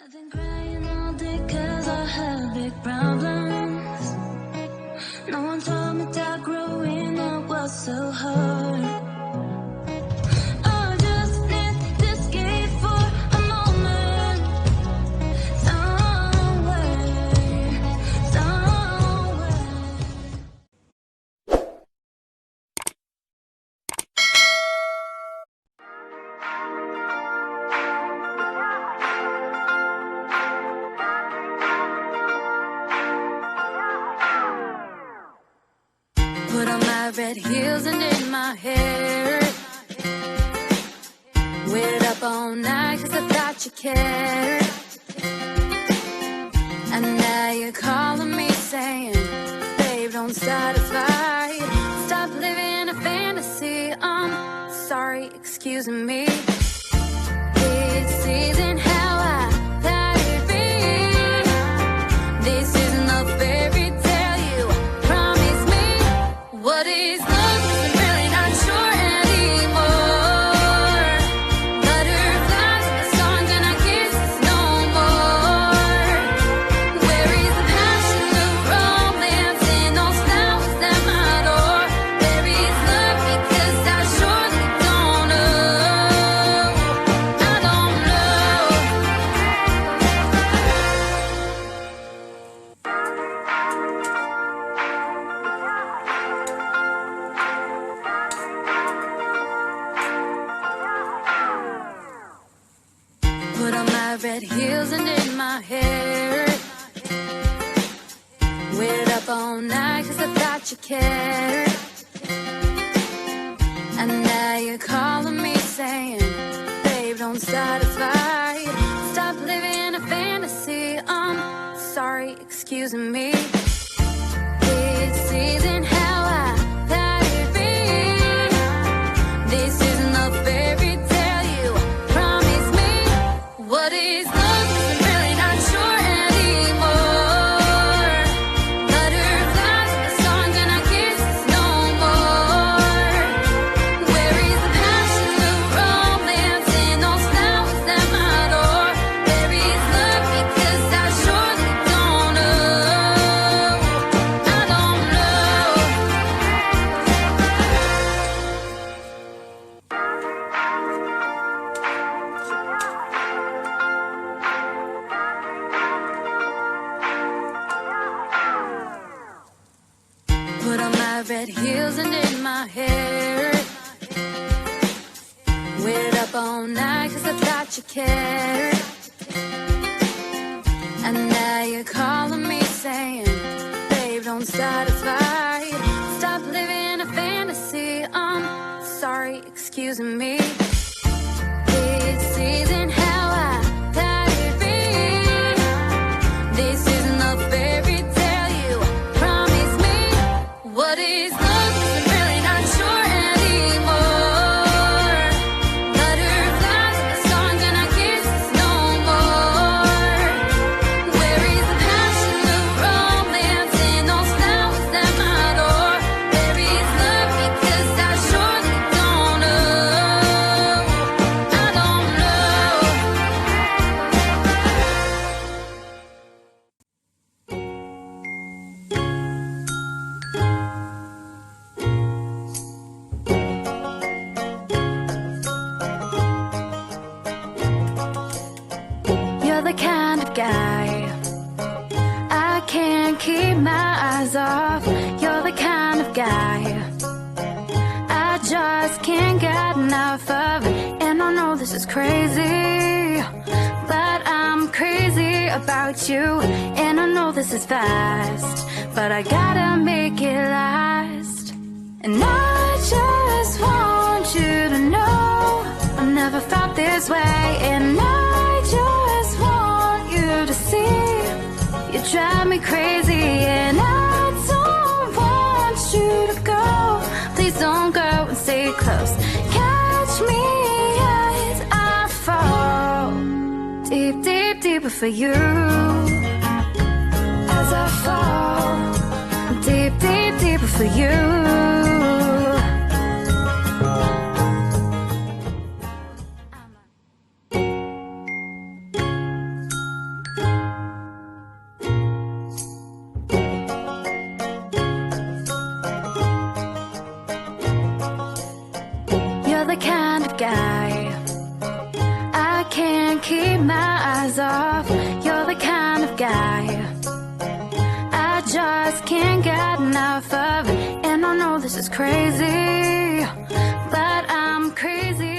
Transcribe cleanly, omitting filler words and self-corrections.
I've been crying all day 'cause I have big problems. No one told me that growing up was so hard. I just need to escape for a moment. Somewhere. Put on my red heels and in my hair. Waited up all night 'cause I thought you cared. And now you're calling me saying, babe, don't start a fight. Stop living a fantasy. I'm sorry, excuse me. This isn't how I thought it'd be. This isn't a fairy tale you promised me. What is love? I'm really not sure anymore. Butterflies in the song and our kisses no more. Where is the passion, the romance in those flowers at my door? Where is love? Because I surely don't know. I don't know. Put on my red heels and in my hair. Waited up all night 'cause I thought you cared. And now you're calling me saying, babe, don't start a fight. Stop living a fantasy. I'm sorry, excuse me. This isn't how I thought it'd be. This isn't a fairy tale you promised me. What is love? I'm really not sure anymore. Butterflies in the song and our kisses no more. Where is the passion, the romance in those flowers at my door? Where is love? Because I surely don't know. I don't know. Put on my red heels and in my hair. Waited up all night 'cause I thought you cared. And now you're calling me saying, babe, don't start a fight. Stop living a fantasy. I'm sorry, excuse me. This isn't how I thought it'd be. This isn't a fairy tale you promised me. What is love? I'm really not sure anymore. Butterflies in the song and our kisses no more. Where is the passion, the romance in those flowers at my door? Where is love? Because I surely don't know. I don't know. You're the kind of guy I can't keep my eyes off. You're the kind of guy I just can't get enough of. And I know this is crazy, but I'm crazy about you. And I know this is fast, but I gotta make it last. And I just want you to know I never felt this way. And I just want you to see you drive me crazy. And I don't want you to go. Please don't go and stay close. Catch me as I fall deep, deep, deeper for you. As I fall deep, deep, deeper for you. can't keep my eyes off. You're the kind of guy I just can't get enough of. And I know this is crazy, but I'm crazy.